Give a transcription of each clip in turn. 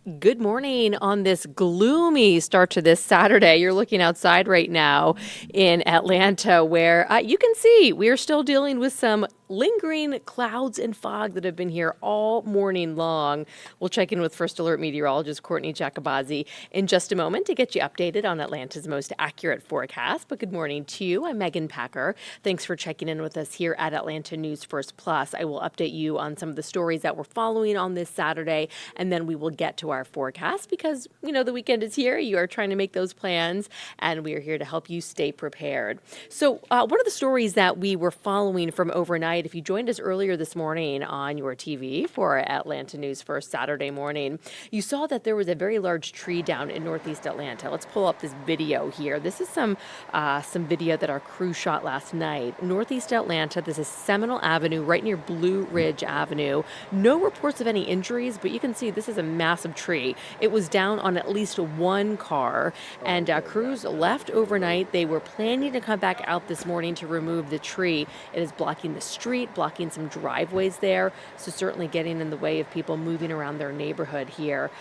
Good morning on this gloomy start to this Saturday. You're looking outside right now in Atlanta where you can see we are still dealing with some lingering clouds and fog that have been here all morning long. We'll check in with First Alert meteorologist Courtney Jacobazzi in just a moment to get you updated on Atlanta's most accurate forecast. But good morning to you. I'm Megan Packer. Thanks for checking in with us here at Atlanta News First Plus. I will update you on some of the stories that we're following on this Saturday, and then we will get to our forecast because, the weekend is here. You are trying to make those plans, and we are here to help you stay prepared. So one of the stories that we were following from overnight, if you joined us earlier this morning on your TV for Atlanta News First Saturday morning, you saw that there was a very large tree down in Northeast Atlanta. Let's pull up this video here. This is some video that our crew shot last night. Northeast Atlanta, this is Seminole Avenue, right near Blue Ridge Avenue. No reports of any injuries, but you can see this is a massive tree. It was down on at least one car, and crews left overnight. They were planning to come back out this morning to remove the tree. It is blocking the street, blocking some driveways there, so certainly getting in the way of people moving around their neighborhood here.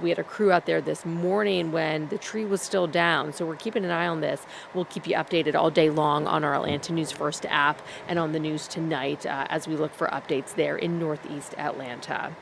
We had a crew out there this morning when the tree was still down, so we're keeping an eye on this. We'll keep you updated all day long on our Atlanta News First app and on the news tonight as we look for updates there in Northeast Atlanta.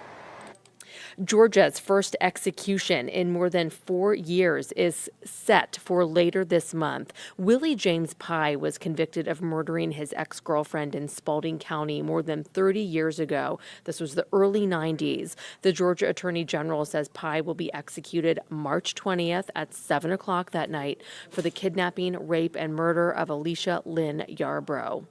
Georgia's first execution in more than 4 years is set for later this month. Willie James Pye was convicted of murdering his ex-girlfriend in Spalding County more than 30 years ago. This was the early 90s. The Georgia Attorney General says Pye will be executed March 20th at 7 o'clock that night for the kidnapping, rape, and murder of Alicia Lynn Yarbrough.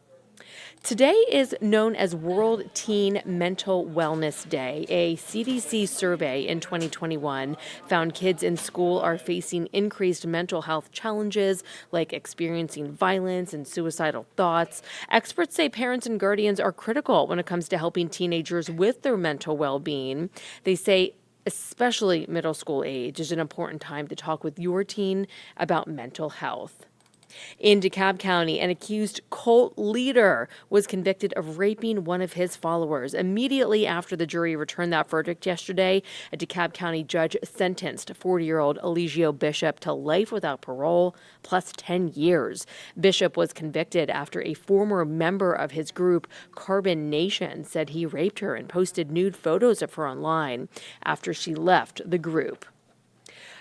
Today is known as World Teen Mental Wellness Day. A CDC survey in 2021 found kids in school are facing increased mental health challenges like experiencing violence and suicidal thoughts. Experts say parents and guardians are critical when it comes to helping teenagers with their mental well-being. They say especially middle school age is an important time to talk with your teen about mental health. In DeKalb County, an accused cult leader was convicted of raping one of his followers. Immediately after the jury returned that verdict yesterday, a DeKalb County judge sentenced 40-year-old Eligio Bishop to life without parole plus 10 years. Bishop was convicted after a former member of his group, Carbon Nation, said he raped her and posted nude photos of her online after she left the group.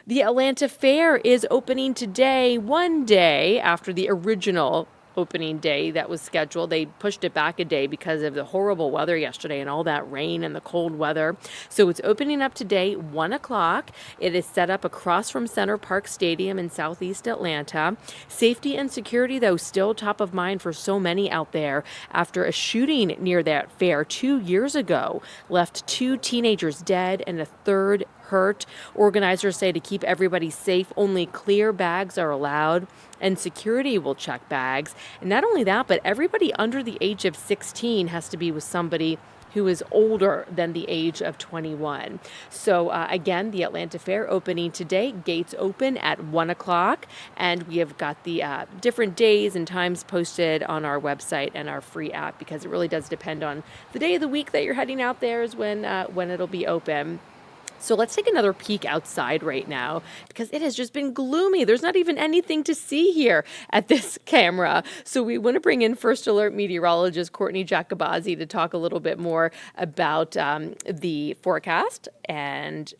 The Atlanta Fair is opening today, one day after the original opening day that was scheduled. They pushed it back a day because of the horrible weather yesterday and all that rain and the cold weather. So it's opening up today, 1 o'clock. It is set up across from Center Park Stadium in Southeast Atlanta. Safety and security, though, still top of mind for so many out there after a shooting near that fair 2 years ago left 2 teenagers dead and a third hurt. Organizers say to keep everybody safe, only clear bags are allowed, and security will check bags. And not only that, but everybody under the age of 16 has to be with somebody who is older than the age of 21. So again, the Atlanta Fair opening today. Gates open at 1 o'clock, and we have got the different days and times posted on our website and our free app because it really does depend on the day of the week that you're heading out there is when it'll be open. So let's take another peek outside right now because it has just been gloomy. There's not even anything to see here at this camera. So we want to bring in First Alert meteorologist Courtney Jacobazzi to talk a little bit more about the forecast and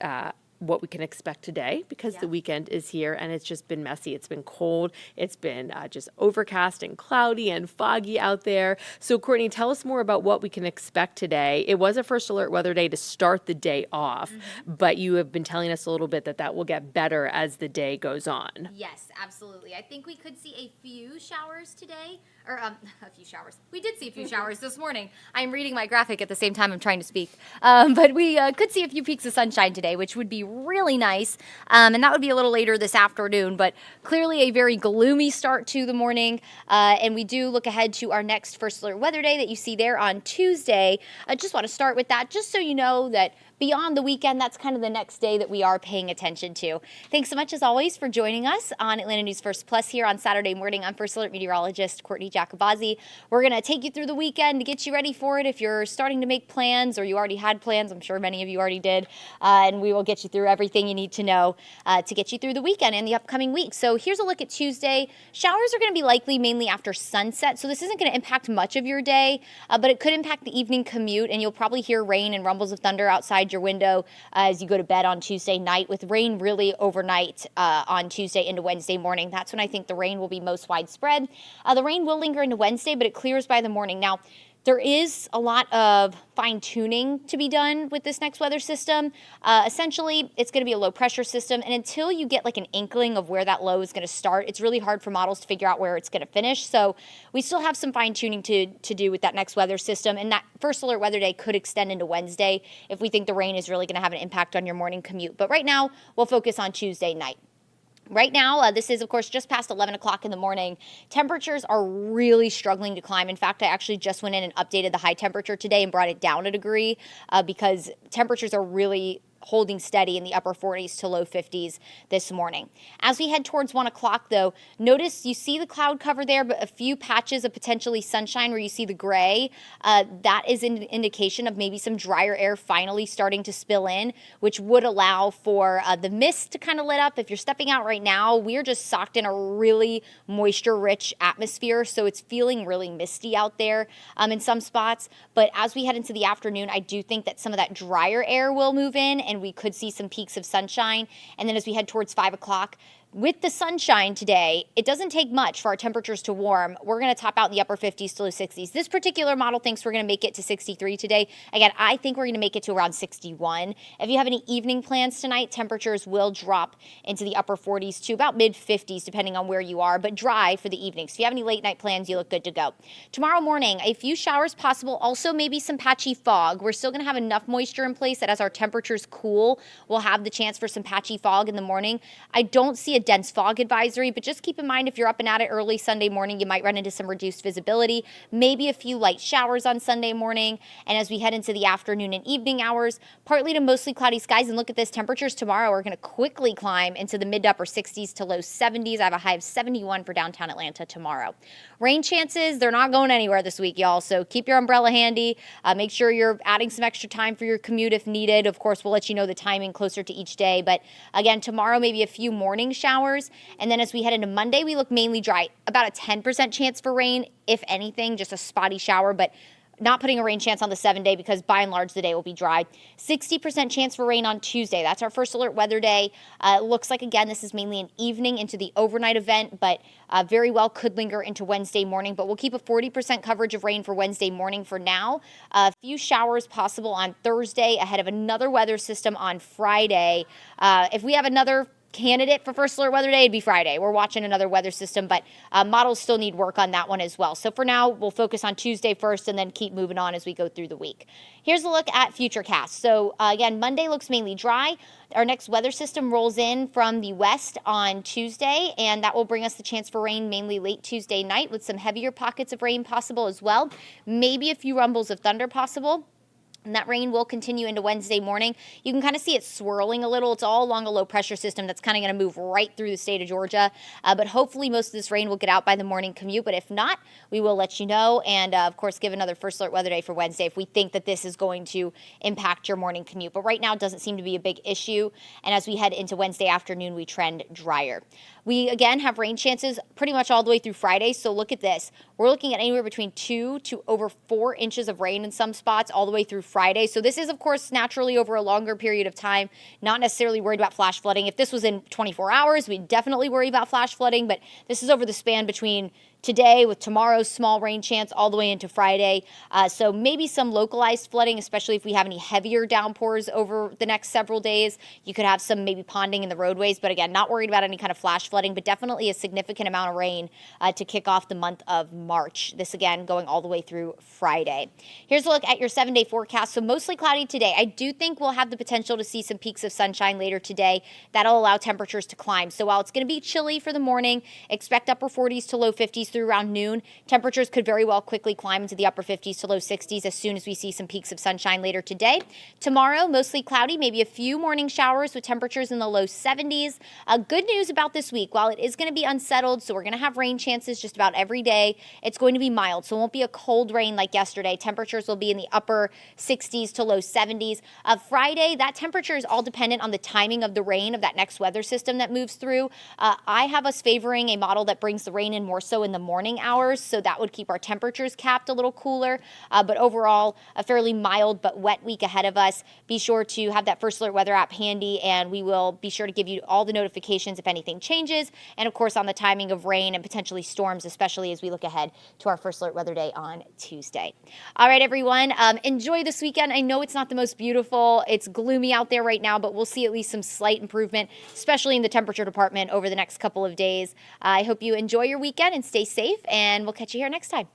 what we can expect today because the weekend is here and it's just been messy. It's been cold. It's been just overcast and cloudy and foggy out there. So Courtney, tell us more about what we can expect today. It was a First Alert weather day to start the day off, but you have been telling us a little bit that will get better as the day goes on. Yes, absolutely. I think we could see a few showers today, or a few showers. We did see a few showers this morning. I'm reading my graphic at the same time I'm trying to speak. But we could see a few peaks of sunshine today, which would be really nice. And that would be a little later this afternoon, but clearly a very gloomy start to the morning. And we do look ahead to our next First Alert weather day that you see there on Tuesday. I just want to start with that just so you know that beyond the weekend, that's kind of the next day that we are paying attention to. Thanks so much, as always, for joining us on Atlanta News First Plus here on Saturday morning. I'm First Alert Meteorologist Courtney Jacobazzi. We're going to take you through the weekend to get you ready for it if you're starting to make plans or you already had plans. I'm sure many of you already did. And we will get you through everything you need to know to get you through the weekend and the upcoming week. So here's a look at Tuesday. Showers are going to be likely mainly after sunset, so this isn't going to impact much of your day, but it could impact the evening commute, and you'll probably hear rain and rumbles of thunder outside your window as you go to bed on Tuesday night, with rain really overnight on Tuesday into Wednesday morning. That's when I think the rain will be most widespread. The rain will linger into Wednesday, but it clears by the morning. Now, there is a lot of fine-tuning to be done with this next weather system. Essentially, it's going to be a low-pressure system, and until you get like an inkling of where that low is going to start, it's really hard for models to figure out where it's going to finish. So we still have some fine-tuning to do with that next weather system, and that first alert weather day could extend into Wednesday if we think the rain is really going to have an impact on your morning commute. But right now, we'll focus on Tuesday night. Right now, this is, of course, just past 11 o'clock in the morning. Temperatures are really struggling to climb. In fact, I actually just went in and updated the high temperature today and brought it down a degree because temperatures are really holding steady in the upper 40s to low 50s this morning. As we head towards 1 o'clock, though, notice you see the cloud cover there, but a few patches of potentially sunshine where you see the gray. That is an indication of maybe some drier air finally starting to spill in, which would allow for the mist to kind of let up. If you're stepping out right now, we're just socked in a really moisture-rich atmosphere, so it's feeling really misty out there in some spots. But as we head into the afternoon, I do think that some of that drier air will move in, and we could see some peaks of sunshine. And then as we head towards 5 o'clock, with the sunshine today, it doesn't take much for our temperatures to warm. We're going to top out in the upper 50s to low 60s. This particular model thinks we're going to make it to 63 today. Again, I think we're going to make it to around 61. If you have any evening plans tonight, temperatures will drop into the upper 40s to about mid 50s, depending on where you are, but dry for the evening. So if you have any late night plans, you look good to go. Tomorrow morning, a few showers possible. Also, maybe some patchy fog. We're still going to have enough moisture in place that as our temperatures cool, we'll have the chance for some patchy fog in the morning. I don't see a dense fog advisory, but just keep in mind if you're up and at it early Sunday morning, you might run into some reduced visibility, maybe a few light showers on Sunday morning. And as we head into the afternoon and evening hours, partly to mostly cloudy skies. And look at this, temperatures tomorrow are going to quickly climb into the mid to upper 60s to low 70s. I have a high of 71 for downtown Atlanta tomorrow. Rain chances, they're not going anywhere this week, y'all. So keep your umbrella handy. Make sure you're adding some extra time for your commute if needed. Of course, we'll let you know the timing closer to each day. But again, tomorrow, maybe a few morning showers. And then as we head into Monday, we look mainly dry. About a 10% chance for rain, if anything, just a spotty shower, but not putting a rain chance on the 7-day because by and large the day will be dry. 60% chance for rain on Tuesday. That's our first alert weather day. Looks like, again, this is mainly an evening into the overnight event, but very well could linger into Wednesday morning. But we'll keep a 40% coverage of rain for Wednesday morning for now. A few showers possible on Thursday ahead of another weather system on Friday. If we have another candidate for first alert weather day, it'd be Friday. We're watching another weather system, but models still need work on that one as well. So for now, we'll focus on Tuesday first and then keep moving on as we go through the week. Here's a look at Futurecast. So again, Monday looks mainly dry. Our next weather system rolls in from the west on Tuesday, and that will bring us the chance for rain mainly late Tuesday night with some heavier pockets of rain possible as well. Maybe a few rumbles of thunder possible. And that rain will continue into Wednesday morning. You can kind of see it swirling a little. It's all along a low pressure system that's kind of going to move right through the state of Georgia. But hopefully most of this rain will get out by the morning commute. But if not, we will let you know. And of course, give another first alert weather day for Wednesday if we think that this is going to impact your morning commute. But right now it doesn't seem to be a big issue. And as we head into Wednesday afternoon, we trend drier. We, again, have rain chances pretty much all the way through Friday. So look at this. We're looking at anywhere between 2 to over 4 inches of rain in some spots all the way through Friday. So this is, of course, naturally over a longer period of time, not necessarily worried about flash flooding. If this was in 24 hours, we'd definitely worry about flash flooding. But this is over the span between today with tomorrow's small rain chance all the way into Friday. So maybe some localized flooding, especially if we have any heavier downpours over the next several days. You could have some maybe ponding in the roadways, but again, not worried about any kind of flash flooding, but definitely a significant amount of rain to kick off the month of March. This again going all the way through Friday. Here's a look at your 7-day forecast. So mostly cloudy today. I do think we'll have the potential to see some peaks of sunshine later today. That'll allow temperatures to climb. So while it's going to be chilly for the morning, expect upper 40s to low 50s 60s through around noon. Temperatures could very well quickly climb into the upper 50s to low 60s as soon as we see some peaks of sunshine later today. Tomorrow, mostly cloudy, maybe a few morning showers with temperatures in the low 70s. Good news about this week, while it is going to be unsettled, so we're going to have rain chances just about every day, it's going to be mild, so it won't be a cold rain like yesterday. Temperatures will be in the upper 60s to low 70s. Friday, that temperature is all dependent on the timing of the rain of that next weather system that moves through. I have us favoring a model that brings the rain in more so in the morning hours, so that would keep our temperatures capped a little cooler. But overall, a fairly mild but wet week ahead of us. Be sure to have that First Alert Weather app handy, and we will be sure to give you all the notifications if anything changes, and of course on the timing of rain and potentially storms, especially as we look ahead to our First Alert Weather Day on Tuesday. All right, everyone, enjoy this weekend. I know it's not the most beautiful. It's gloomy out there right now, but we'll see at least some slight improvement, especially in the temperature department over the next couple of days. I hope you enjoy your weekend and stay safe, and we'll catch you here next time.